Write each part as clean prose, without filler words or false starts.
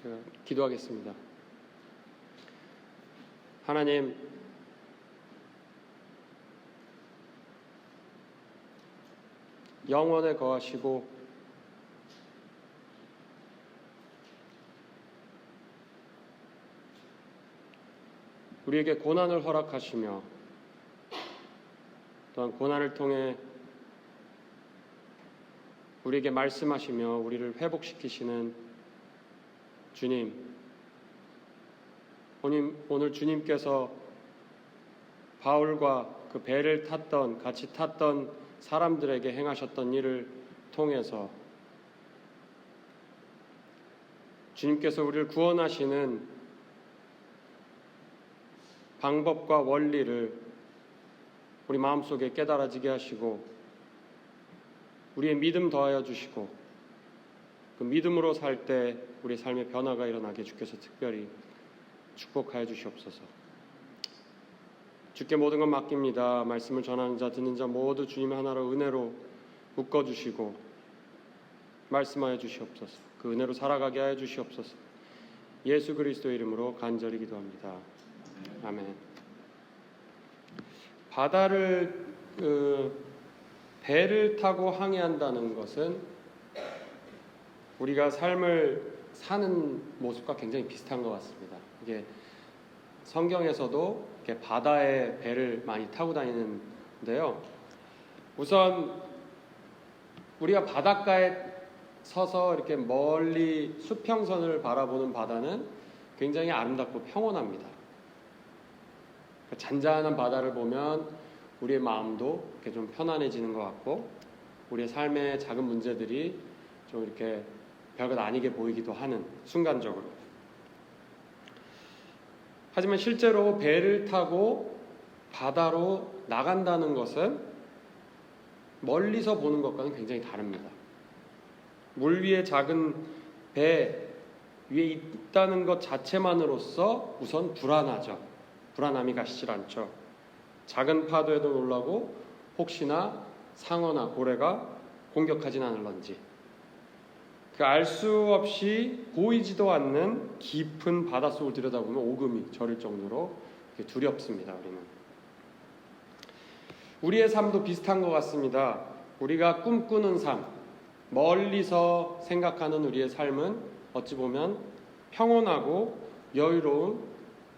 제가 기도하겠습니다. 하나님, 영원에 거하시고 우리에게 고난을 허락하시며 또한 고난을 통해 우리에게 말씀하시며 우리를 회복시키시는 주님, 오늘 주님께서 바울과 그 배를 같이 탔던 사람들에게 행하셨던 일을 통해서 주님께서 우리를 구원하시는 방법과 원리를 우리 마음속에 깨달아지게 하시고 우리의 믿음 더하여 주시고 그 믿음으로 살 때 우리 삶의 변화가 일어나게 주께서 특별히 축복하여 주시옵소서. 주께 모든 것 맡깁니다. 말씀을 전하는 자 듣는 자 모두 주님의 하나로 은혜로 묶어주시고 말씀하여 주시옵소서. 그 은혜로 살아가게 하여 주시옵소서. 예수 그리스도의 이름으로 간절히 기도합니다. 아멘. 바다를 배를 타고 항해한다는 것은 우리가 삶을 사는 모습과 굉장히 비슷한 것 같습니다. 이게 성경에서도 이렇게 바다에 배를 많이 타고 다니는데요. 우선 우리가 바닷가에 서서 이렇게 멀리 수평선을 바라보는 바다는 굉장히 아름답고 평온합니다. 잔잔한 바다를 보면 우리의 마음도 이렇게 좀 편안해지는 것 같고 우리의 삶의 작은 문제들이 좀 이렇게 별것 아니게 보이기도 하는 순간적으로. 하지만 실제로 배를 타고 바다로 나간다는 것은 멀리서 보는 것과는 굉장히 다릅니다. 물 위에 작은 배 위에 있다는 것 자체만으로서 우선 불안하죠. 불안함이 가시질 않죠. 작은 파도에도 놀라고 혹시나 상어나 고래가 공격하진 않을런지 그 알 수 없이 보이지도 않는 깊은 바닷속을 들여다보면 오금이 저릴 정도로 두렵습니다. 우리의 삶도 비슷한 것 같습니다. 우리가 꿈꾸는 삶, 멀리서 생각하는 우리의 삶은 어찌 보면 평온하고 여유로운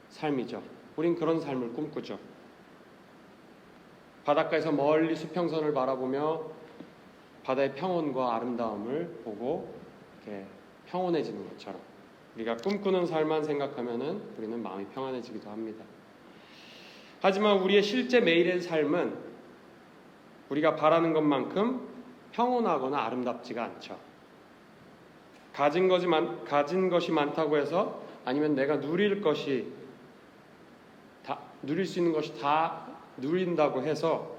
삶이죠. 우린 그런 삶을 꿈꾸죠. 바닷가에서 멀리 수평선을 바라보며 바다의 평온과 아름다움을 보고 이렇게 평온해지는 것처럼 우리가 꿈꾸는 삶만 생각하면은 우리는 마음이 평안해지기도 합니다. 하지만 우리의 실제 매일의 삶은 우리가 바라는 것만큼 평온하거나 아름답지가 않죠. 가진 것이 많다고 해서 아니면 내가 누릴 수 있는 것이 다 누린다고 해서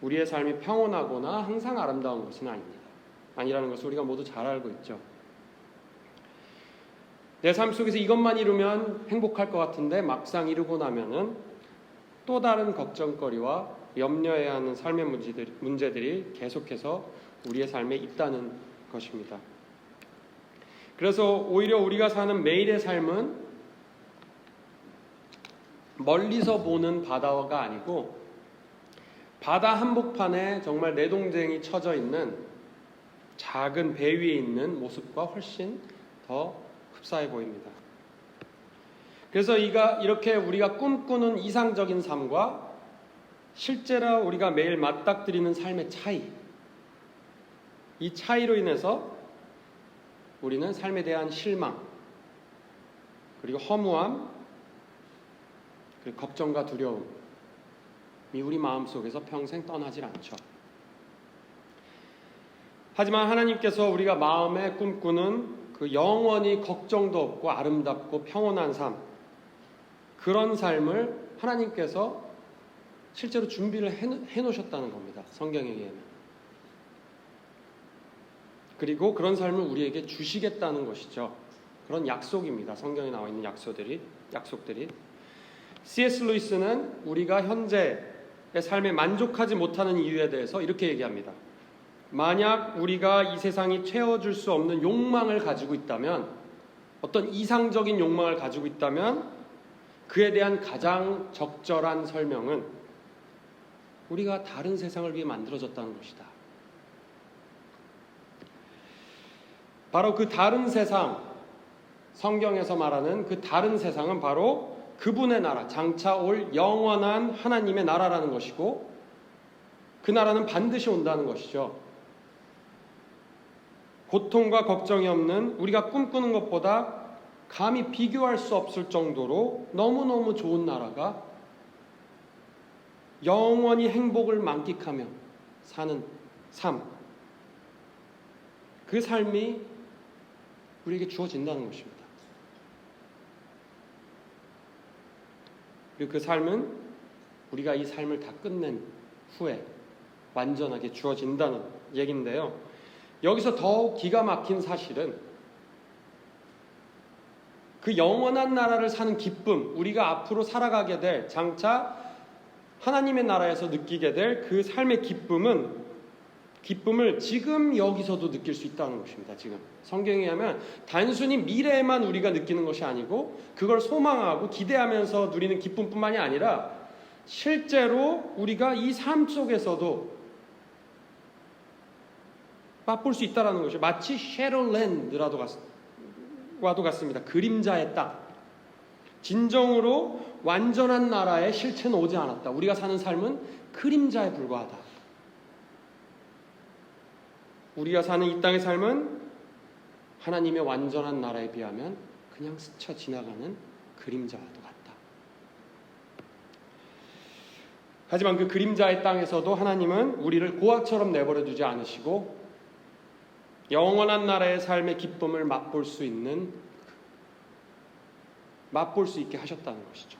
우리의 삶이 평온하거나 항상 아름다운 것은 아니라는 것을 우리가 모두 잘 알고 있죠. 내 삶 속에서 이것만 이루면 행복할 것 같은데 막상 이루고 나면은 또 다른 걱정거리와 염려해야 하는 삶의 문제들이 계속해서 우리의 삶에 있다는 것입니다. 그래서 오히려 우리가 사는 매일의 삶은 멀리서 보는 바다가 아니고 바다 한복판에 정말 내동댕이 쳐져 있는 작은 배 위에 있는 모습과 훨씬 더 흡사해 보입니다. 그래서 이렇게 우리가 꿈꾸는 이상적인 삶과 실제로 우리가 매일 맞닥뜨리는 삶의 차이, 이 차이로 인해서 우리는 삶에 대한 실망, 그리고 허무함, 그리고 걱정과 두려움이 우리 마음속에서 평생 떠나질 않죠. 하지만 하나님께서 우리가 마음에 꿈꾸는 그 영원히 걱정도 없고 아름답고 평온한 삶, 그런 삶을 하나님께서 실제로 준비를 해놓으셨다는 겁니다. 성경에 의하면. 그리고 그런 삶을 우리에게 주시겠다는 것이죠. 그런 약속입니다. 성경에 나와 있는 약속들이. C.S. 루이스는 우리가 현재의 삶에 만족하지 못하는 이유에 대해서 이렇게 얘기합니다. 만약 우리가 이 세상이 채워줄 수 없는 욕망을 가지고 있다면, 어떤 이상적인 욕망을 가지고 있다면 그에 대한 가장 적절한 설명은 우리가 다른 세상을 위해 만들어졌다는 것이다. 바로 그 다른 세상, 성경에서 말하는 그 다른 세상은 바로 그분의 나라, 장차 올 영원한 하나님의 나라라는 것이고, 그 나라는 반드시 온다는 것이죠. 고통과 걱정이 없는, 우리가 꿈꾸는 것보다 감히 비교할 수 없을 정도로 너무너무 좋은 나라가, 영원히 행복을 만끽하며 사는 삶, 그 삶이 우리에게 주어진다는 것입니다. 그리고 그 삶은 우리가 이 삶을 다 끝낸 후에 완전하게 주어진다는 얘기인데요. 여기서 더욱 기가 막힌 사실은 그 영원한 나라를 사는 기쁨, 우리가 앞으로 살아가게 될, 장차 하나님의 나라에서 느끼게 될 그 삶의 기쁨을 지금 여기서도 느낄 수 있다는 것입니다. 지금 성경에 하면 단순히 미래에만 우리가 느끼는 것이 아니고, 그걸 소망하고 기대하면서 누리는 기쁨뿐만이 아니라 실제로 우리가 이 삶 속에서도 맛볼 수 있다는 것이죠. 마치 섀도우랜드와도 같습니다. 그림자의 땅. 진정으로 완전한 나라의 실체는 오지 않았다. 우리가 사는 삶은 그림자에 불과하다. 우리가 사는 이 땅의 삶은 하나님의 완전한 나라에 비하면 그냥 스쳐 지나가는 그림자와도 같다. 하지만 그 그림자의 땅에서도 하나님은 우리를 고아처럼 내버려 두지 않으시고, 영원한 나라의 삶의 기쁨을 맛볼 수 있게 하셨다는 것이죠.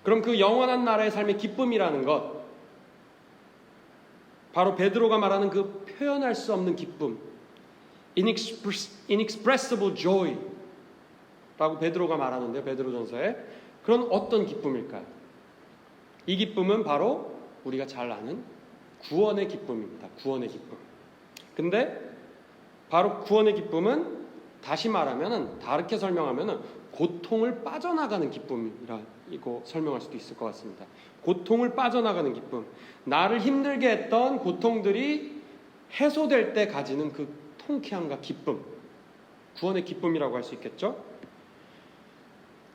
그럼 그 영원한 나라의 삶의 기쁨이라는 것, 바로 베드로가 말하는 그 표현할 수 없는 기쁨, inexpressible joy 라고 베드로가 말하는데요. 베드로전서에. 그런 어떤 기쁨일까요? 이 기쁨은 바로 우리가 잘 아는 구원의 기쁨입니다. 구원의 기쁨. 근데 바로 구원의 기쁨은 다시 말하면, 다르게 설명하면 고통을 빠져나가는 기쁨이라고 설명할 수도 있을 것 같습니다. 고통을 빠져나가는 기쁨. 나를 힘들게 했던 고통들이 해소될 때 가지는 그 통쾌함과 기쁨. 구원의 기쁨이라고 할 수 있겠죠?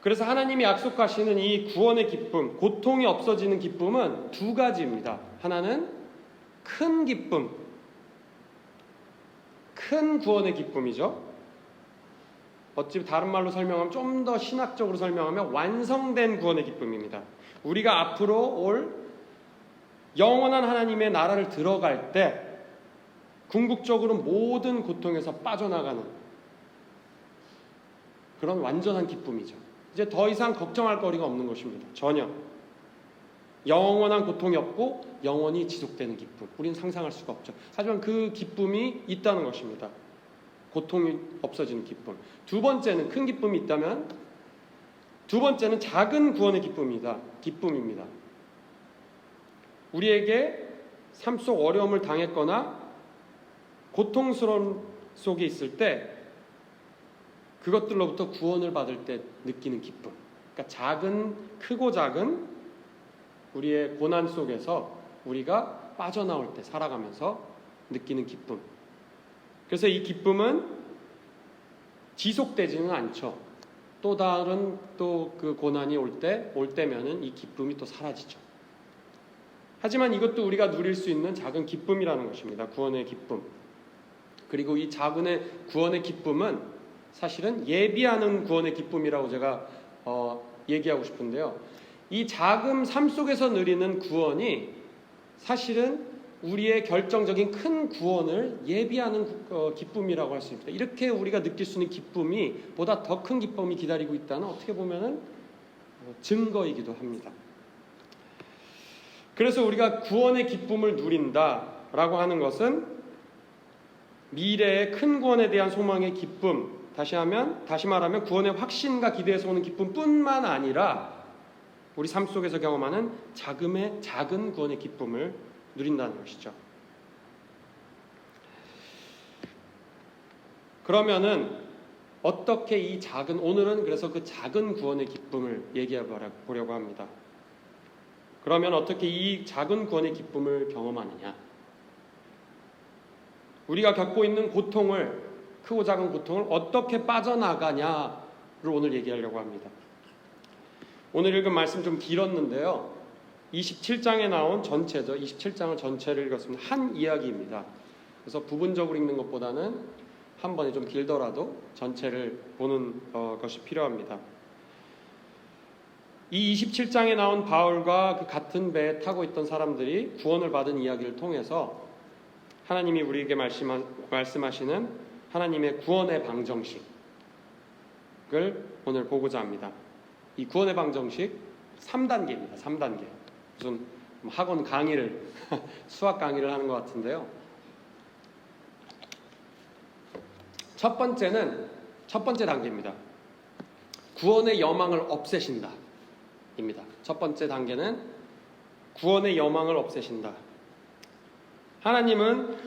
그래서 하나님이 약속하시는 이 구원의 기쁨, 고통이 없어지는 기쁨은 두 가지입니다. 하나는 큰 기쁨, 큰 구원의 기쁨이죠. 어찌 다른 말로 설명하면, 좀 더 신학적으로 설명하면 완성된 구원의 기쁨입니다. 우리가 앞으로 올 영원한 하나님의 나라를 들어갈 때 궁극적으로 모든 고통에서 빠져나가는 그런 완전한 기쁨이죠. 이제 더 이상 걱정할 거리가 없는 것입니다. 전혀. 영원한 고통이 없고 영원히 지속되는 기쁨. 우리는 상상할 수가 없죠. 하지만 그 기쁨이 있다는 것입니다. 고통이 없어지는 기쁨. 두 번째는, 큰 기쁨이 있다면 두 번째는 작은 구원의 기쁨입니다. 우리에게 삶 속 어려움을 당했거나 고통스러움 속에 있을 때 그것들로부터 구원을 받을 때 느끼는 기쁨. 그러니까 크고 작은 우리의 고난 속에서 우리가 빠져나올 때, 살아가면서 느끼는 기쁨. 그래서 이 기쁨은 지속되지는 않죠. 또 다른 그 고난이 올 때면은 이 기쁨이 또 사라지죠. 하지만 이것도 우리가 누릴 수 있는 작은 기쁨이라는 것입니다. 구원의 기쁨. 그리고 이 작은 구원의 기쁨은 사실은 예비하는 구원의 기쁨이라고 제가 얘기하고 싶은데요. 이 작은 삶 속에서 누리는 구원이 사실은 우리의 결정적인 큰 구원을 예비하는 기쁨이라고 할 수 있습니다. 이렇게 우리가 느낄 수 있는 기쁨이 보다 더 큰 기쁨이 기다리고 있다는, 어떻게 보면은 증거이기도 합니다. 그래서 우리가 구원의 기쁨을 누린다라고 하는 것은 미래의 큰 구원에 대한 소망의 기쁨, 다시 말하면 구원의 확신과 기대에서 오는 기쁨뿐만 아니라 우리 삶 속에서 경험하는 작은 구원의 기쁨을 누린다는 것이죠. 그러면은 어떻게 이 작은, 오늘은 그래서 그 작은 구원의 기쁨을 얘기해 보려고 합니다. 그러면 어떻게 이 작은 구원의 기쁨을 경험하느냐? 우리가 겪고 있는 고통을, 크고 작은 고통을 어떻게 빠져나가냐를 오늘 얘기하려고 합니다. 오늘 읽은 말씀 좀 길었는데요. 27장에 나온 전체죠. 27장을 전체를 읽었습니다. 한 이야기입니다. 그래서 부분적으로 읽는 것보다는 한 번에 좀 길더라도 전체를 보는 것이 필요합니다. 이 27장에 나온 바울과 그 같은 배에 타고 있던 사람들이 구원을 받은 이야기를 통해서 하나님이 우리에게 말씀하시는 하나님의 구원의 방정식을 오늘 보고자 합니다. 이 구원의 방정식 3단계입니다. 3단계. 무슨 학원 강의를 수학 강의를 하는 것 같은데요. 첫 번째 단계입니다. 구원의 여망을 없애신다 입니다. 첫 번째 단계는 구원의 여망을 없애신다. 하나님은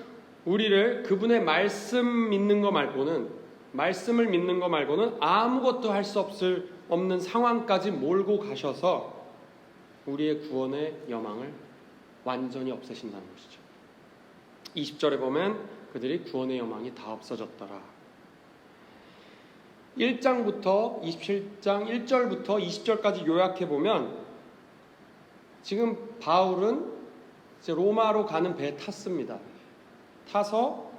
우리를 그분의 말씀을 믿는 거 말고는 아무것도 할 수 없는 상황까지 몰고 가셔서 우리의 구원의 여망을 완전히 없애신다는 것이죠. 20절에 보면 그들이 구원의 여망이 다 없어졌더라. 1장부터 27장 1절부터 20절까지 요약해보면 지금 바울은 이제 로마로 가는 배에 탔습니다. 타서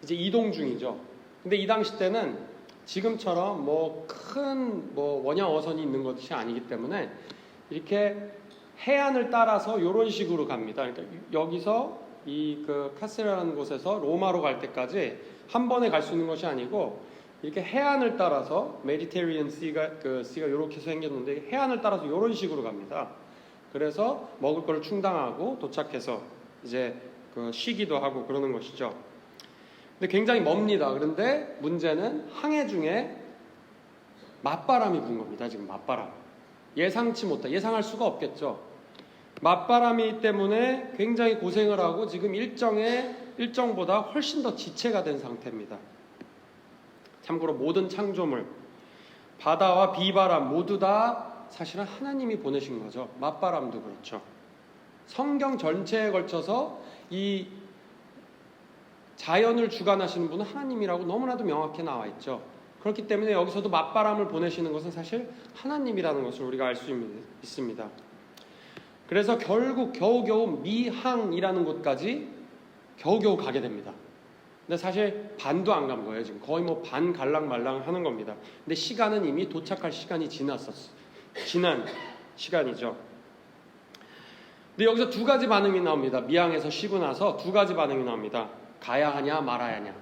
이제 이동 중이죠. 근데 이 당시 때는 지금처럼 큰 원양 어선이 있는 것이 아니기 때문에 이렇게 해안을 따라서 이런 식으로 갑니다. 그러니까 여기서 이 카세라라는 곳에서 로마로 갈 때까지 한 번에 갈 수 있는 것이 아니고 이렇게 해안을 따라서 메디테리언 씨가 이렇게 생겼는데 해안을 따라서 이런 식으로 갑니다. 그래서 먹을 거를 충당하고 도착해서 이제 쉬기도 하고 그러는 것이죠. 근데 굉장히 멉니다. 그런데 문제는 항해 중에 맞바람이 부는 겁니다. 지금 맞바람. 예상할 수가 없겠죠. 맞바람이 때문에 굉장히 고생을 하고 지금 일정보다 훨씬 더 지체가 된 상태입니다. 참고로 모든 창조물, 바다와 비바람 모두 다 사실은 하나님이 보내신 거죠. 맞바람도 그렇죠. 성경 전체에 걸쳐서 이 자연을 주관하시는 분은 하나님이라고 너무나도 명확히 나와 있죠. 그렇기 때문에 여기서도 맞바람을 보내시는 것은 사실 하나님이라는 것을 우리가 알 수 있습니다. 그래서 결국 겨우겨우 미항이라는 곳까지 겨우겨우 가게 됩니다. 근데 사실 반도 안 간 거예요. 지금 거의 반 갈랑말랑 하는 겁니다. 근데 시간은 이미 도착할 시간이 지난 시간이죠. 근데 여기서 두 가지 반응이 나옵니다. 미항에서 쉬고 나서 두 가지 반응이 나옵니다. 가야 하냐 말아야 하냐.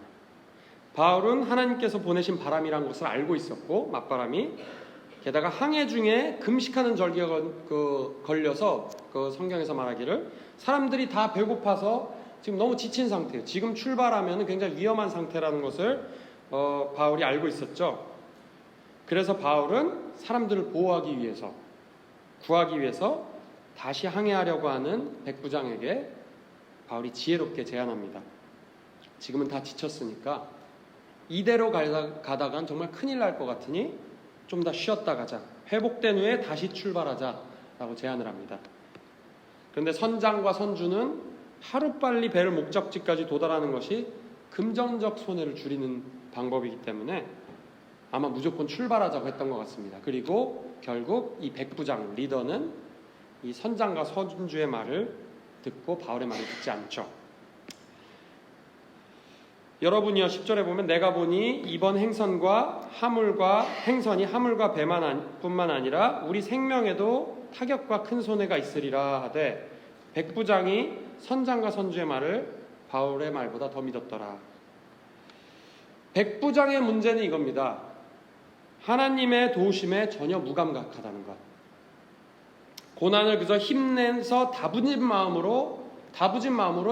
바울은 하나님께서 보내신 바람이라는 것을 알고 있었고 맞바람이 게다가 항해 중에 금식하는 절기가 걸려서 성경에서 말하기를 사람들이 다 배고파서 지금 너무 지친 상태예요. 지금 출발하면 굉장히 위험한 상태라는 것을 바울이 알고 있었죠. 그래서 바울은 사람들을 보호하기 위해서 구하기 위해서 다시 항해하려고 하는 백부장에게 바울이 지혜롭게 제안합니다. 지금은 다 지쳤으니까 이대로 가다간 정말 큰일 날 것 같으니 좀 더 쉬었다 가자. 회복된 후에 다시 출발하자라고 제안을 합니다. 그런데 선장과 선주는 하루빨리 배를 목적지까지 도달하는 것이 금전적 손해를 줄이는 방법이기 때문에 아마 무조건 출발하자고 했던 것 같습니다. 그리고 결국 이 백부장 리더는 이 선장과 선주의 말을 듣고 바울의 말을 듣지 않죠. 여러분이요 10절에 보면 내가 보니 이번 행선이 하물과 배뿐만 아니라 우리 생명에도 타격과 큰 손해가 있으리라 하되 백부장이 선장과 선주의 말을 바울의 말보다 더 믿었더라. 백부장의 문제는 이겁니다. 하나님의 도우심에 전혀 무감각하다는 것. 고난을 그저 힘내서 다부진 마음으로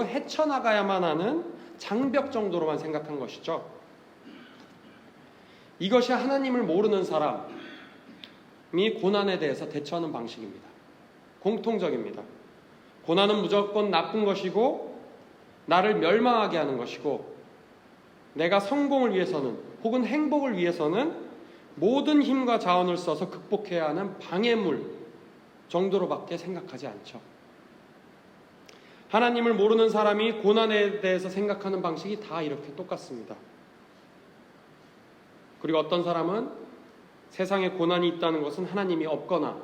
헤쳐나가야만 하는 장벽 정도로만 생각한 것이죠. 이것이 하나님을 모르는 사람이 고난에 대해서 대처하는 방식입니다. 공통적입니다. 고난은 무조건 나쁜 것이고 나를 멸망하게 하는 것이고 내가 성공을 위해서는 혹은 행복을 위해서는 모든 힘과 자원을 써서 극복해야 하는 방해물 정도로밖에 생각하지 않죠. 하나님을 모르는 사람이 고난에 대해서 생각하는 방식이 다 이렇게 똑같습니다. 그리고 어떤 사람은 세상에 고난이 있다는 것은 하나님이 없거나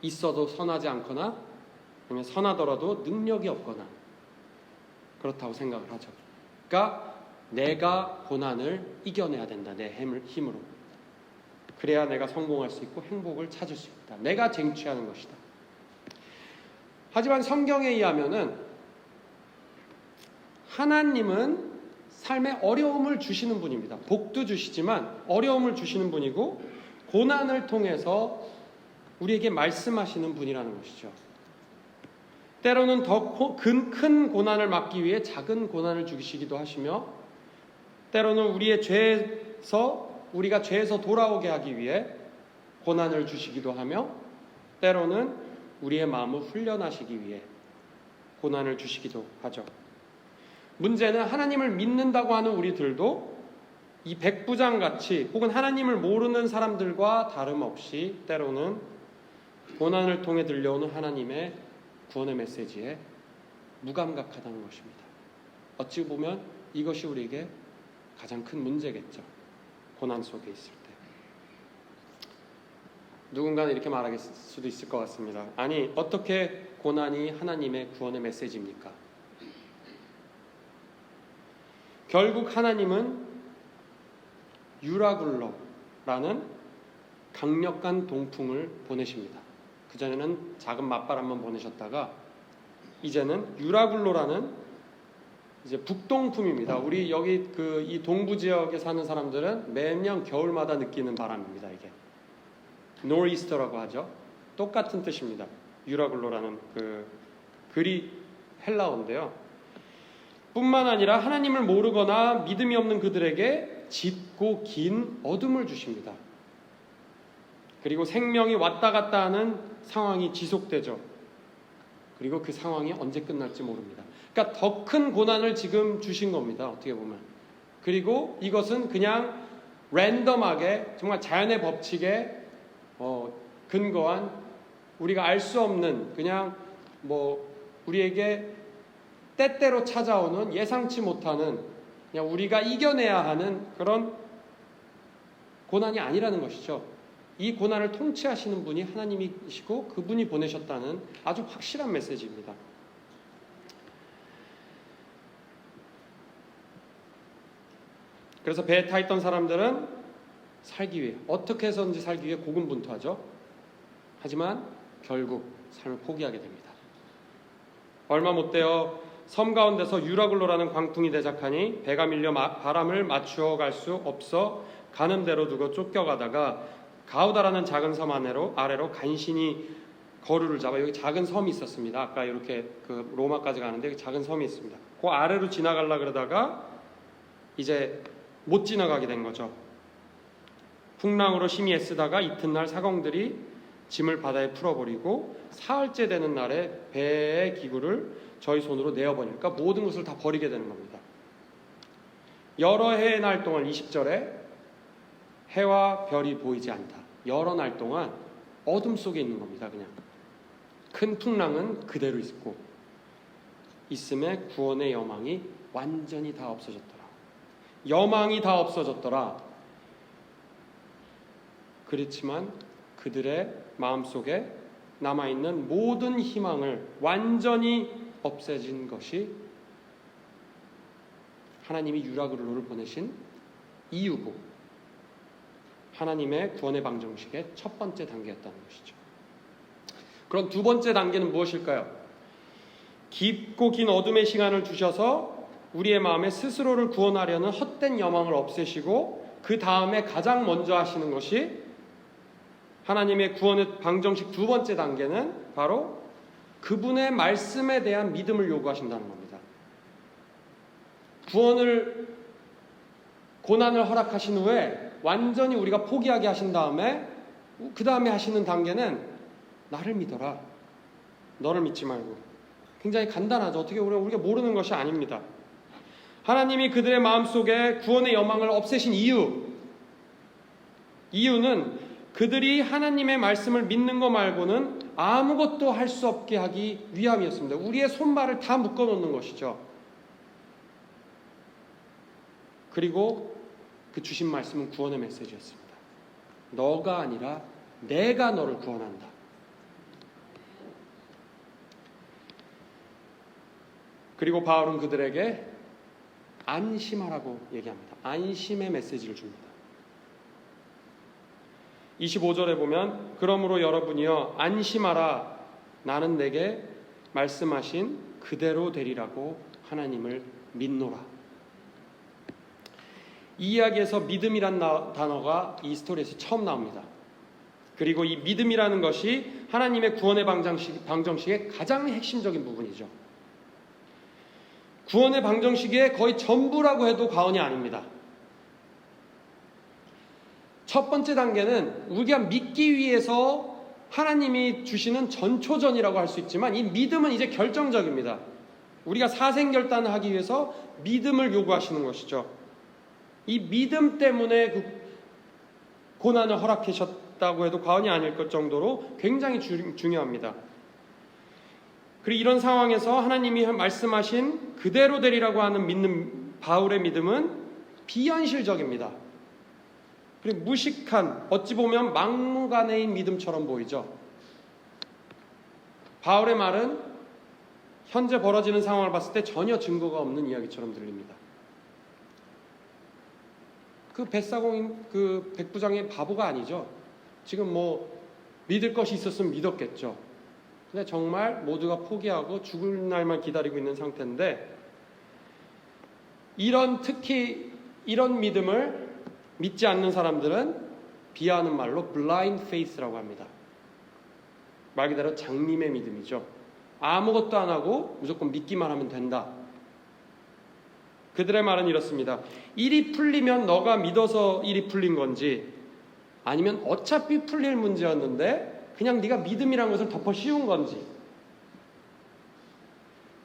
있어도 선하지 않거나 아니면 선하더라도 능력이 없거나 그렇다고 생각을 하죠. 그러니까 내가 고난을 이겨내야 된다. 내 힘으로. 그래야 내가 성공할 수 있고 행복을 찾을 수 있다. 내가 쟁취하는 것이다. 하지만 성경에 의하면은 하나님은 삶에 어려움을 주시는 분입니다. 복도 주시지만 어려움을 주시는 분이고 고난을 통해서 우리에게 말씀하시는 분이라는 것이죠. 때로는 더 큰 고난을 막기 위해 작은 고난을 주시기도 하시며 때로는 우리가 죄에서 돌아오게 하기 위해 고난을 주시기도 하며 때로는 우리의 마음을 훈련하시기 위해 고난을 주시기도 하죠. 문제는 하나님을 믿는다고 하는 우리들도 이 백부장같이 혹은 하나님을 모르는 사람들과 다름없이 때로는 고난을 통해 들려오는 하나님의 구원의 메시지에 무감각하다는 것입니다. 어찌 보면 이것이 우리에게 가장 큰 문제겠죠. 고난 속에 있을 때. 누군가는 이렇게 말할 수도 있을 것 같습니다. 아니, 어떻게 고난이 하나님의 구원의 메시지입니까? 결국 하나님은 유라굴로라는 강력한 동풍을 보내십니다. 그전에는 작은 맞바람만 보내셨다가 이제는 유라굴로라는 이제 북동풍입니다. 우리 여기 이 동부 지역에 사는 사람들은 매년 겨울마다 느끼는 바람입니다. 이게 노이스터라고 하죠. 똑같은 뜻입니다. 유라굴로라는 그리 헬라어인데요. 뿐만 아니라 하나님을 모르거나 믿음이 없는 그들에게 짙고 긴 어둠을 주십니다. 그리고 생명이 왔다 갔다 하는 상황이 지속되죠. 그리고 그 상황이 언제 끝날지 모릅니다. 그러니까 더 큰 고난을 지금 주신 겁니다. 어떻게 보면. 그리고 이것은 그냥 랜덤하게 정말 자연의 법칙에 근거한 우리가 알 수 없는 그냥 우리에게 때때로 찾아오는 예상치 못하는 그냥 우리가 이겨내야 하는 그런 고난이 아니라는 것이죠. 이 고난을 통치하시는 분이 하나님이시고 그분이 보내셨다는 아주 확실한 메시지입니다. 그래서 배에 타 있던 사람들은 살기 위해 어떻게 해서든지 살기 위해 고군분투하죠. 하지만 결국 삶을 포기하게 됩니다. 얼마 못 되어 섬 가운데서 유라굴로라는 광풍이 대작하니 배가 밀려 바람을 맞추어 갈 수 없어 가는 대로 두고 쫓겨가다가 가우다라는 작은 섬 아래로 간신히 거루를 잡아 여기 작은 섬이 있었습니다. 아까 이렇게 로마까지 가는데 작은 섬이 있습니다. 그 아래로 지나가려고 그러다가 이제 못 지나가게 된 거죠. 풍랑으로 심히 애쓰다가 이튿날 사공들이 짐을 바다에 풀어버리고 사흘째 되는 날에 배의 기구를 저희 손으로 내어버리니까 모든 것을 다 버리게 되는 겁니다. 여러 해의 날 동안 20절에 해와 별이 보이지 않다. 여러 날 동안 어둠 속에 있는 겁니다. 그냥 큰 풍랑은 그대로 있고 있음에 구원의 여망이 완전히 다 없어졌더라. 여망이 다 없어졌더라. 그렇지만 그들의 마음속에 남아있는 모든 희망을 완전히 없애진 것이 하나님이 유라굴로를 보내신 이유고 하나님의 구원의 방정식의 첫 번째 단계였다는 것이죠. 그럼 두 번째 단계는 무엇일까요? 깊고 긴 어둠의 시간을 주셔서 우리의 마음에 스스로를 구원하려는 헛된 여망을 없애시고 그 다음에 가장 먼저 하시는 것이 하나님의 구원의 방정식 두 번째 단계는 바로 그분의 말씀에 대한 믿음을 요구하신다는 겁니다. 고난을 허락하신 후에 완전히 우리가 포기하게 하신 다음에 그 다음에 하시는 단계는 나를 믿어라. 너를 믿지 말고. 굉장히 간단하죠. 어떻게 우리가 모르는 것이 아닙니다. 하나님이 그들의 마음속에 구원의 여망을 없애신 이유는 그들이 하나님의 말씀을 믿는 것 말고는 아무것도 할 수 없게 하기 위함이었습니다. 우리의 손발을 다 묶어놓는 것이죠. 그리고 그 주신 말씀은 구원의 메시지였습니다. 너가 아니라 내가 너를 구원한다. 그리고 바울은 그들에게 안심하라고 얘기합니다. 안심의 메시지를 줍니다. 25절에 보면 그러므로 여러분이여 안심하라 나는 내게 말씀하신 그대로 되리라고 하나님을 믿노라. 이 이야기에서 믿음이란 단어가 이 스토리에서 처음 나옵니다. 그리고 이 믿음이라는 것이 하나님의 구원의 방정식의 가장 핵심적인 부분이죠. 구원의 방정식의 거의 전부라고 해도 과언이 아닙니다. 첫 번째 단계는 우리가 믿기 위해서 하나님이 주시는 전초전이라고 할 수 있지만 이 믿음은 이제 결정적입니다. 우리가 사생결단을 하기 위해서 믿음을 요구하시는 것이죠. 이 믿음 때문에 그 고난을 허락하셨다고 해도 과언이 아닐 것 정도로 굉장히 중요합니다. 그리고 이런 상황에서 하나님이 말씀하신 그대로 되리라고 하는 믿는 바울의 믿음은 비현실적입니다. 그리고 무식한, 어찌 보면 막무가내인 믿음처럼 보이죠. 바울의 말은 현재 벌어지는 상황을 봤을 때 전혀 증거가 없는 이야기처럼 들립니다. 그 뱃사공인 그 백부장의 바보가 아니죠. 지금 뭐 믿을 것이 있었으면 믿었겠죠. 근데 정말 모두가 포기하고 죽을 날만 기다리고 있는 상태인데 특히 이런 믿음을 믿지 않는 사람들은 비하하는 말로 blind faith라고 합니다. 말 그대로 장님의 믿음이죠. 아무것도 안 하고 무조건 믿기만 하면 된다. 그들의 말은 이렇습니다. 일이 풀리면 너가 믿어서 일이 풀린 건지 아니면 어차피 풀릴 문제였는데 그냥 네가 믿음이라는 것을 덮어 씌운 건지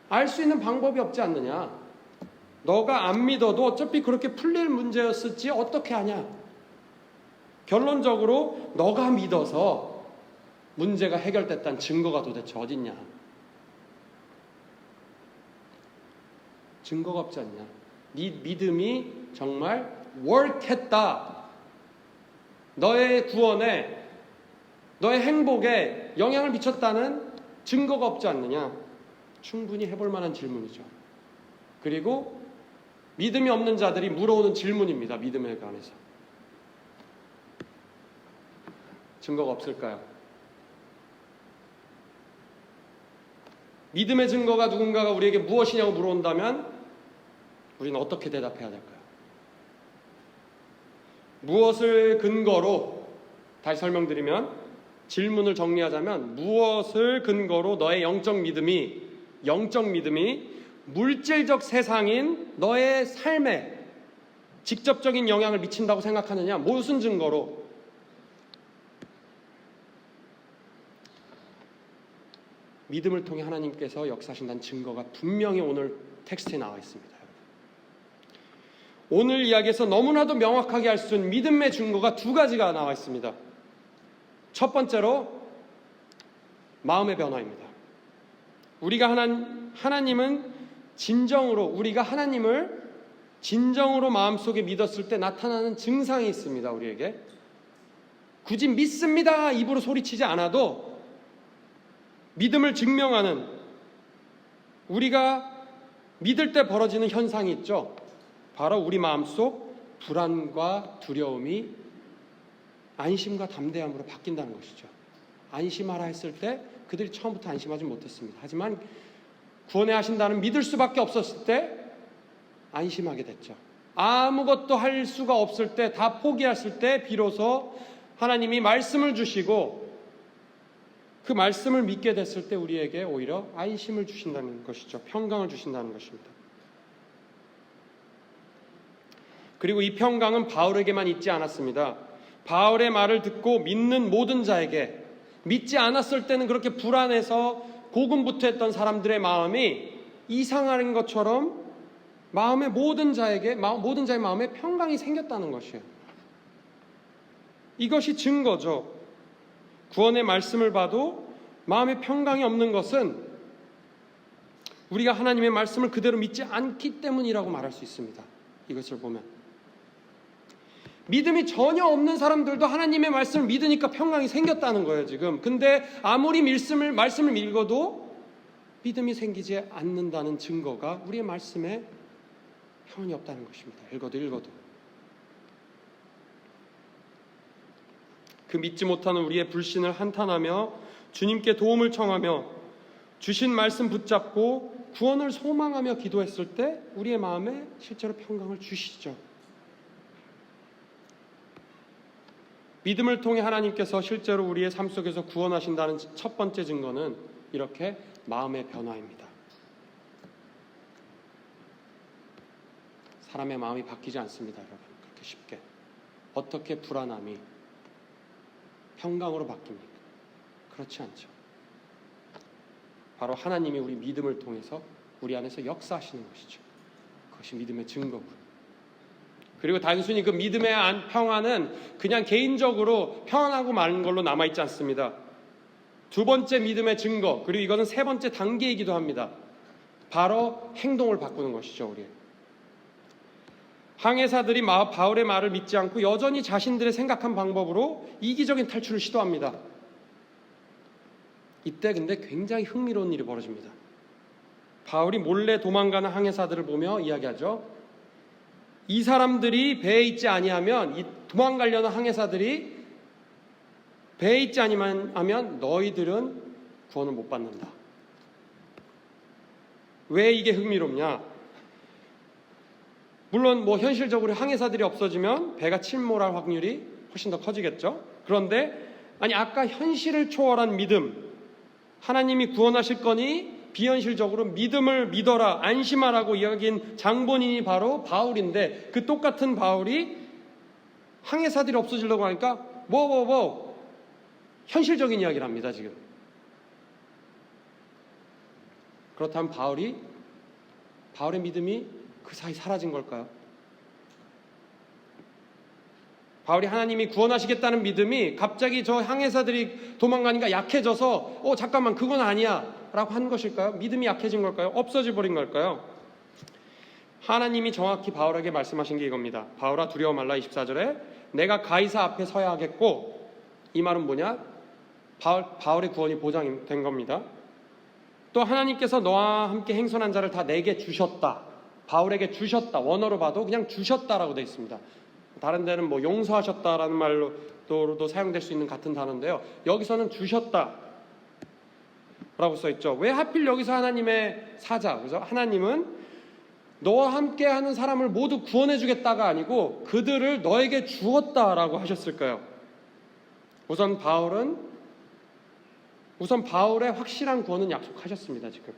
알 수 있는 방법이 없지 않느냐. 너가 안 믿어도 어차피 그렇게 풀릴 문제였을지 어떻게 하냐. 결론적으로 너가 믿어서 문제가 해결됐다는 증거가 도대체 어딨냐. 증거가 없지 않냐. 네 믿음이 정말 work했다. 너의 구원에, 너의 행복에 영향을 미쳤다는 증거가 없지 않느냐. 충분히 해볼 만한 질문이죠. 그리고 믿음이 없는 자들이 물어오는 질문입니다. 믿음에 관해서. 증거가 없을까요? 믿음의 증거가 누군가가 우리에게 무엇이냐고 물어온다면 우리는 어떻게 대답해야 될까요? 무엇을 근거로, 다시 설명드리면 질문을 정리하자면 무엇을 근거로 너의 영적 믿음이 물질적 세상인 너의 삶에 직접적인 영향을 미친다고 생각하느냐? 무슨 증거로? 믿음을 통해 하나님께서 역사하신다는 증거가 분명히 오늘 텍스트에 나와 있습니다. 오늘 이야기에서 너무나도 명확하게 알 수 있는 믿음의 증거가 두 가지가 나와 있습니다. 첫 번째로 마음의 변화입니다. 우리가 하나님은 우리가 하나님을 진정으로 마음속에 믿었을 때 나타나는 증상이 있습니다. 우리에게 굳이 믿습니다 입으로 소리치지 않아도 믿음을 증명하는, 우리가 믿을 때 벌어지는 현상이 있죠. 바로 우리 마음속 불안과 두려움이 안심과 담대함으로 바뀐다는 것이죠. 안심하라 했을 때 그들이 처음부터 안심하지 못했습니다. 하지만 구원해 하신다는 믿을 수밖에 없었을 때 안심하게 됐죠. 아무것도 할 수가 없을 때, 다 포기했을 때 비로소 하나님이 말씀을 주시고 그 말씀을 믿게 됐을 때 우리에게 오히려 안심을 주신다는 것이죠. 평강을 주신다는 것입니다. 그리고 이 평강은 바울에게만 있지 않았습니다. 바울의 말을 듣고 믿는 모든 자에게, 믿지 않았을 때는 그렇게 불안해서 고군분투했던 사람들의 마음이 이상한 것처럼 모든 자의 마음에 평강이 생겼다는 것이에요. 이것이 증거죠. 구원의 말씀을 봐도 마음에 평강이 없는 것은 우리가 하나님의 말씀을 그대로 믿지 않기 때문이라고 말할 수 있습니다. 이것을 보면 믿음이 전혀 없는 사람들도 하나님의 말씀을 믿으니까 평강이 생겼다는 거예요 지금. 근데 아무리 말씀을 읽어도 믿음이 생기지 않는다는 증거가 우리의 말씀에 평안이 없다는 것입니다. 읽어도 그 믿지 못하는 우리의 불신을 한탄하며 주님께 도움을 청하며 주신 말씀 붙잡고 구원을 소망하며 기도했을 때 우리의 마음에 실제로 평강을 주시죠. 믿음을 통해 하나님께서 실제로 우리의 삶 속에서 구원하신다는 첫 번째 증거는 이렇게 마음의 변화입니다. 사람의 마음이 바뀌지 않습니다, 여러분. 그렇게 쉽게. 어떻게 불안함이 평강으로 바뀝니까? 그렇지 않죠. 바로 하나님이 우리 믿음을 통해서 우리 안에서 역사하시는 것이죠. 그것이 믿음의 증거고요. 그리고 단순히 그 믿음의 평안은 그냥 개인적으로 평안하고 마는 걸로 남아있지 않습니다. 두 번째 믿음의 증거, 그리고 이것은 세 번째 단계이기도 합니다. 바로 행동을 바꾸는 것이죠. 우리 항해사들이 바울의 말을 믿지 않고 여전히 자신들의 생각한 방법으로 이기적인 탈출을 시도합니다. 이때 근데 굉장히 흥미로운 일이 벌어집니다. 바울이 몰래 도망가는 항해사들을 보며 이야기하죠. 이 사람들이 배에 있지 아니하면, 이 도망가려는 항해사들이 배에 있지 아니하면 너희들은 구원을 못 받는다. 왜 이게 흥미롭냐? 물론 현실적으로 항해사들이 없어지면 배가 침몰할 확률이 훨씬 더 커지겠죠. 그런데 아까 현실을 초월한 믿음, 하나님이 구원하실 거니 비현실적으로 믿음을 믿어라, 안심하라고 이야기한 장본인이 바로 바울인데, 그 똑같은 바울이 항해사들이 없어지려고 하니까 현실적인 이야기를 합니다 지금. 그렇다면 바울의 믿음이 그 사이 사라진 걸까요? 바울이 하나님이 구원하시겠다는 믿음이 갑자기 저 항해사들이 도망가니까 약해져서 잠깐만 그건 아니야 라고 한 것일까요? 믿음이 약해진 걸까요? 없어져 버린 걸까요? 하나님이 정확히 바울에게 말씀하신 게 이겁니다. 바울아 두려워 말라. 24절에 내가 가이사 앞에 서야 하겠고, 이 말은 뭐냐? 바울의 구원이 보장된 겁니다. 또 하나님께서 너와 함께 행선한 자를 다 내게 주셨다. 바울에게 주셨다. 원어로 봐도 그냥 주셨다라고 되어 있습니다. 다른 데는 용서하셨다라는 말로도 사용될 수 있는 같은 단어인데요, 여기서는 주셨다 라고 써있죠. 왜 하필 여기서 하나님의 사자, 그래서 하나님은 너와 함께 하는 사람을 모두 구원해 주겠다가 아니고 그들을 너에게 주었다라고 하셨을까요? 우선 바울의 확실한 구원은 약속하셨습니다 지금.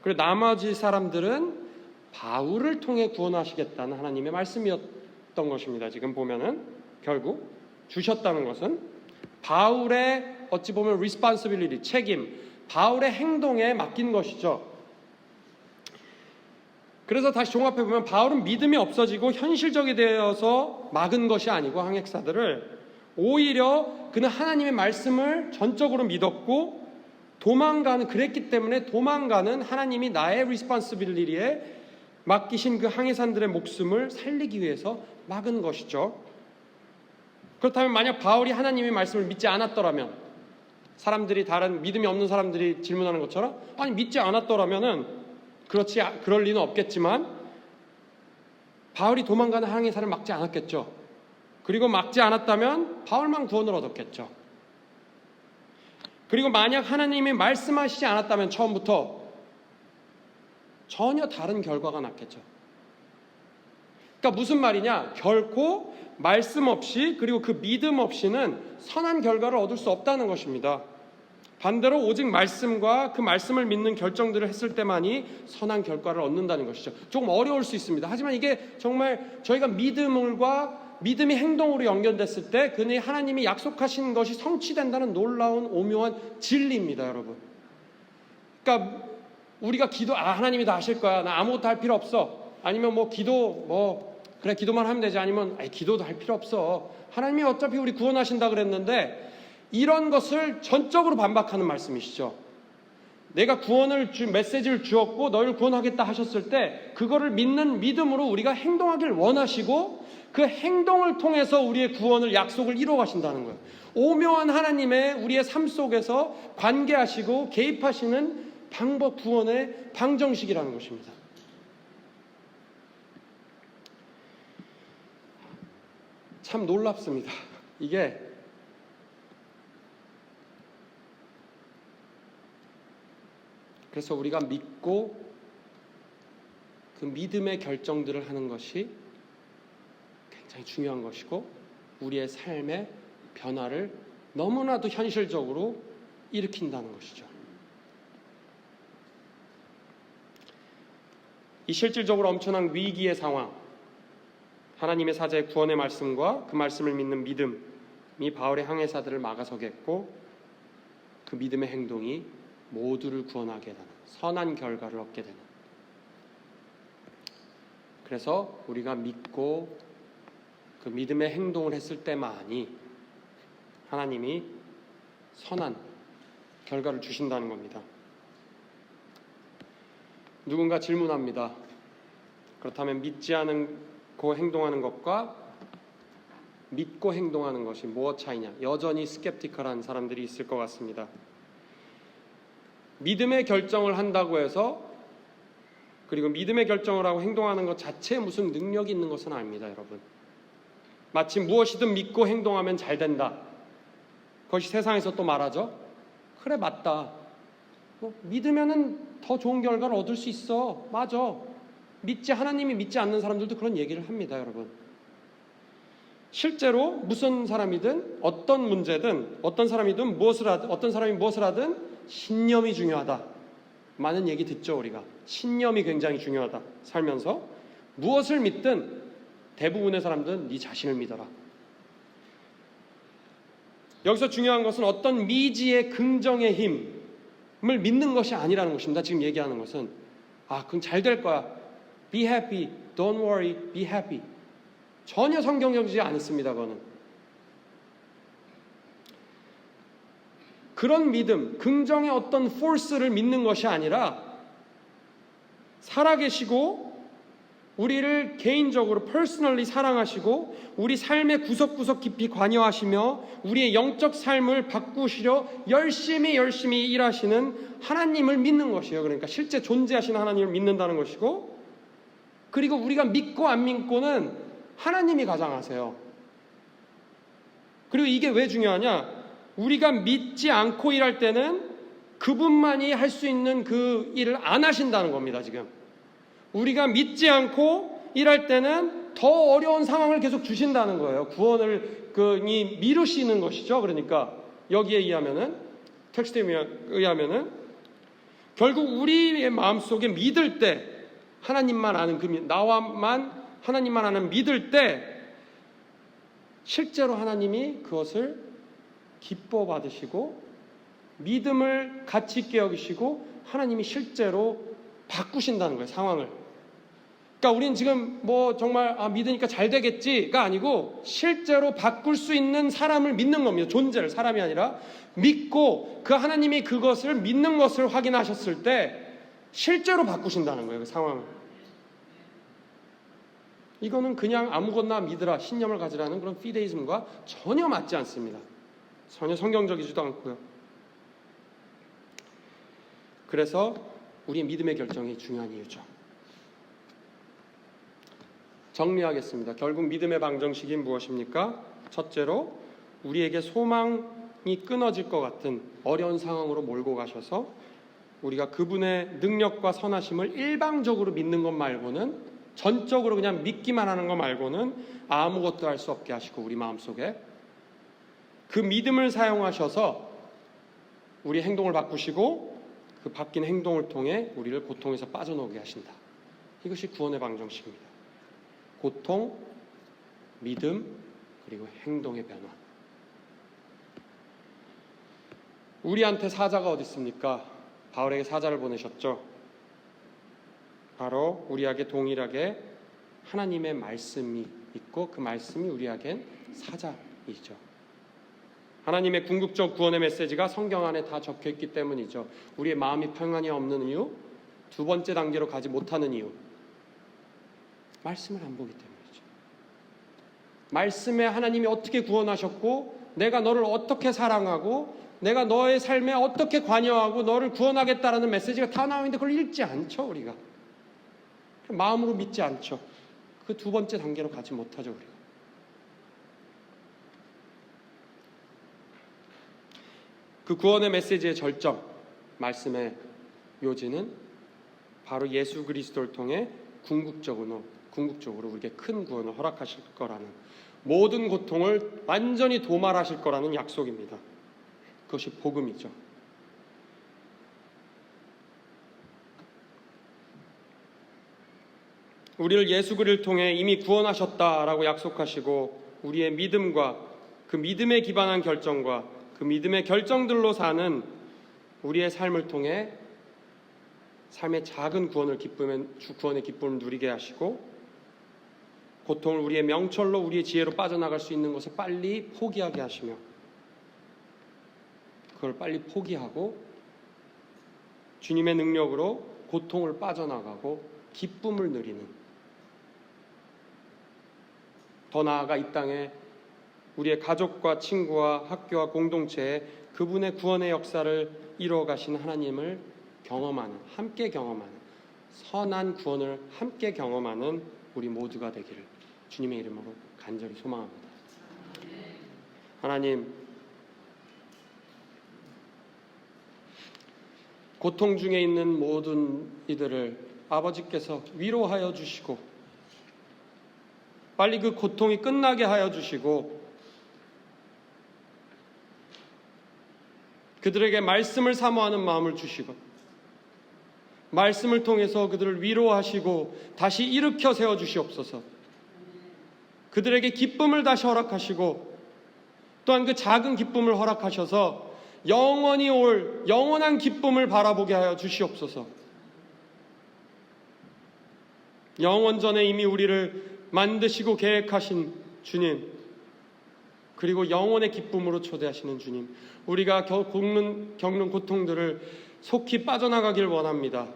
그리고 나머지 사람들은 바울을 통해 구원하시겠다는 하나님의 말씀이었던 것입니다. 지금 보면은 결국 주셨다는 것은 바울의 어찌 보면 responsibility, 책임, 바울의 행동에 맡긴 것이죠. 그래서 다시 종합해보면 바울은 믿음이 없어지고 현실적이 되어서 막은 것이 아니고 항해사들을, 오히려 그는 하나님의 말씀을 전적으로 믿었고 그랬기 때문에 도망가는 하나님이 나의 responsibility에 맡기신 그 항해사들의 목숨을 살리기 위해서 막은 것이죠. 그렇다면 만약 바울이 하나님의 말씀을 믿지 않았더라면, 사람들이 다른 믿음이 없는 사람들이 질문하는 것처럼 믿지 않았더라면은 그럴 리는 없겠지만 바울이 도망가는 항해사를 막지 않았겠죠. 그리고 막지 않았다면 바울만 구원을 얻었겠죠. 그리고 만약 하나님이 말씀하시지 않았다면 처음부터 전혀 다른 결과가 났겠죠. 그러니까 무슨 말이냐? 결코 말씀 없이, 그리고 그 믿음 없이는 선한 결과를 얻을 수 없다는 것입니다. 반대로 오직 말씀과 그 말씀을 믿는 결정들을 했을 때만이 선한 결과를 얻는다는 것이죠. 조금 어려울 수 있습니다. 하지만 이게 정말 저희가 믿음이 행동으로 연결됐을 때 그는 하나님이 약속하신 것이 성취된다는 놀라운 오묘한 진리입니다, 여러분. 그러니까 우리가 하나님이 다 하실 거야, 나 아무것도 할 필요 없어, 아니면 뭐 기도 그래 기도만 하면 되지, 아니면 기도도 할 필요 없어, 하나님이 어차피 우리 구원하신다 그랬는데, 이런 것을 전적으로 반박하는 말씀이시죠. 내가 메시지를 주었고 너희를 구원하겠다 하셨을 때 그거를 믿는 믿음으로 우리가 행동하길 원하시고, 그 행동을 통해서 우리의 구원을 약속을 이루어 가신다는 거예요. 오묘한 하나님의 우리의 삶 속에서 관계하시고 개입하시는 방법, 구원의 방정식이라는 것입니다. 참 놀랍습니다. 이게 그래서 우리가 믿고 그 믿음의 결정들을 하는 것이 굉장히 중요한 것이고, 우리의 삶의 변화를 너무나도 현실적으로 일으킨다는 것이죠. 이 실질적으로 엄청난 위기의 상황, 하나님의 사자의 구원의 말씀과 그 말씀을 믿는 믿음이 바울의 항해사들을 막아서게 했고, 그 믿음의 행동이 모두를 구원하게 되는 선한 결과를 얻게 되는, 그래서 우리가 믿고 그 믿음의 행동을 했을 때만이 하나님이 선한 결과를 주신다는 겁니다. 누군가 질문합니다. 그렇다면 믿지 않고 행동하는 것과 믿고 행동하는 것이 무엇 차이냐? 여전히 스캡티컬한 사람들이 있을 것 같습니다. 믿음의 결정을 한다고 해서, 그리고 믿음의 결정을 하고 행동하는 것 자체에 무슨 능력이 있는 것은 아닙니다, 여러분. 마치 무엇이든 믿고 행동하면 잘 된다, 그것이 세상에서 또 말하죠. 그래, 맞다. 믿으면은 더 좋은 결과를 얻을 수 있어. 맞아. 하나님이 믿지 않는 사람들도 그런 얘기를 합니다, 여러분. 실제로 무슨 사람이든 어떤 문제든 어떤 사람이든 어떤 사람이 무엇을 하든 신념이 중요하다. 많은 얘기 듣죠, 우리가. 신념이 굉장히 중요하다. 살면서 무엇을 믿든 대부분의 사람들은 네 자신을 믿어라. 여기서 중요한 것은 어떤 미지의 긍정의 힘을 믿는 것이 아니라는 것입니다. 지금 얘기하는 것은 그건 잘 될 거야. Be happy, don't worry, be happy. 전혀 성경적이지 않습니다. 그거는 그런 믿음, 긍정의 어떤 force를 믿는 것이 아니라, 살아계시고 우리를 개인적으로 personally 사랑하시고 우리 삶의 구석구석 깊이 관여하시며 우리의 영적 삶을 바꾸시려 열심히 일하시는 하나님을 믿는 것이에요. 그러니까 실제 존재하시는 하나님을 믿는다는 것이고, 그리고 우리가 믿고 안 믿고는 하나님이 가장 아세요. 그리고 이게 왜 중요하냐? 우리가 믿지 않고 일할 때는 그분만이 할 수 있는 그 일을 안 하신다는 겁니다. 지금 우리가 믿지 않고 일할 때는 더 어려운 상황을 계속 주신다는 거예요. 구원을 미루시는 것이죠. 그러니까 여기에 의하면은, 텍스트에 의하면은 결국 우리의 마음속에 믿을 때, 하나님만 아는 나와만 하나님만 아는 믿을 때 실제로 하나님이 그것을 기뻐 받으시고 믿음을 가치 있게 여기시고 하나님이 실제로 바꾸신다는 거예요, 상황을. 그러니까 우리는 지금 정말 믿으니까 잘 되겠지가 아니고 실제로 바꿀 수 있는 사람을 믿는 겁니다. 존재를, 사람이 아니라 믿고 그 하나님이 그것을 믿는 것을 확인하셨을 때 실제로 바꾸신다는 거예요, 그 상황을. 이거는 그냥 아무거나 믿으라, 신념을 가지라는 그런 피데이즘과 전혀 맞지 않습니다. 전혀 성경적이지도 않고요. 그래서 우리의 믿음의 결정이 중요한 이유죠. 정리하겠습니다. 결국 믿음의 방정식이 무엇입니까? 첫째로 우리에게 소망이 끊어질 것 같은 어려운 상황으로 몰고 가셔서 우리가 그분의 능력과 선하심을 일방적으로 믿는 것 말고는, 전적으로 그냥 믿기만 하는 것 말고는 아무것도 할 수 없게 하시고, 우리 마음속에 그 믿음을 사용하셔서 우리 행동을 바꾸시고 그 바뀐 행동을 통해 우리를 고통에서 빠져나오게 하신다. 이것이 구원의 방정식입니다. 고통, 믿음, 그리고 행동의 변화. 우리한테 사자가 어디 있습니까? 바울에게 사자를 보내셨죠. 바로 우리에게 동일하게 하나님의 말씀이 있고 그 말씀이 우리에겐 사자이죠. 하나님의 궁극적 구원의 메시지가 성경 안에 다 적혀있기 때문이죠. 우리의 마음이 평안이 없는 이유, 두 번째 단계로 가지 못하는 이유, 말씀을 안 보기 때문이죠. 말씀에 하나님이 어떻게 구원하셨고 내가 너를 어떻게 사랑하고 내가 너의 삶에 어떻게 관여하고 너를 구원하겠다라는 메시지가 다 나오는데 그걸 읽지 않죠. 우리가 마음으로 믿지 않죠. 그 두 번째 단계로 가지 못하죠. 우리가 그 구원의 메시지의 절정, 말씀의 요지는 바로 예수 그리스도를 통해 궁극적으로 우리에게 큰 구원을 허락하실 거라는, 모든 고통을 완전히 도말하실 거라는 약속입니다. 그것이 복음이죠. 우리를 예수 그리스도를 통해 이미 구원하셨다라고 약속하시고 우리의 믿음과 그 믿음에 기반한 결정과 그 믿음의 결정들로 사는 우리의 삶을 통해 삶의 작은 구원의 기쁨을 누리게 하시고 고통을 우리의 명철로 우리의 지혜로 빠져나갈 수 있는 것을 빨리 포기하게 하시며 그걸 빨리 포기하고 주님의 능력으로 고통을 빠져나가고 기쁨을 누리는, 더 나아가 이 땅에 우리의 가족과 친구와 학교와 공동체에 그분의 구원의 역사를 이루어 가신 하나님을 경험하는, 함께 경험하는, 선한 구원을 함께 경험하는 우리 모두가 되기를 주님의 이름으로 간절히 소망합니다. 하나님, 고통 중에 있는 모든 이들을 아버지께서 위로하여 주시고 빨리 그 고통이 끝나게 하여 주시고 그들에게 말씀을 사모하는 마음을 주시고 말씀을 통해서 그들을 위로하시고 다시 일으켜 세워 주시옵소서. 그들에게 기쁨을 다시 허락하시고 또한 그 작은 기쁨을 허락하셔서 영원히 올 영원한 기쁨을 바라보게 하여 주시옵소서. 영원 전에 이미 우리를 만드시고 계획하신 주님, 그리고 영원의 기쁨으로 초대하시는 주님, 우리가 겪는 고통들을 속히 빠져나가길 원합니다.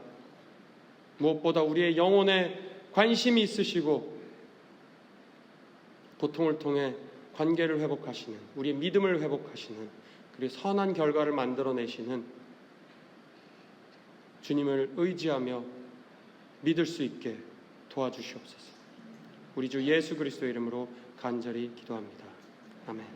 무엇보다 우리의 영혼에 관심이 있으시고 고통을 통해 관계를 회복하시는, 우리의 믿음을 회복하시는, 그리고 선한 결과를 만들어내시는 주님을 의지하며 믿을 수 있게 도와주시옵소서. 우리 주 예수 그리스도의 이름으로 간절히 기도합니다. 아멘.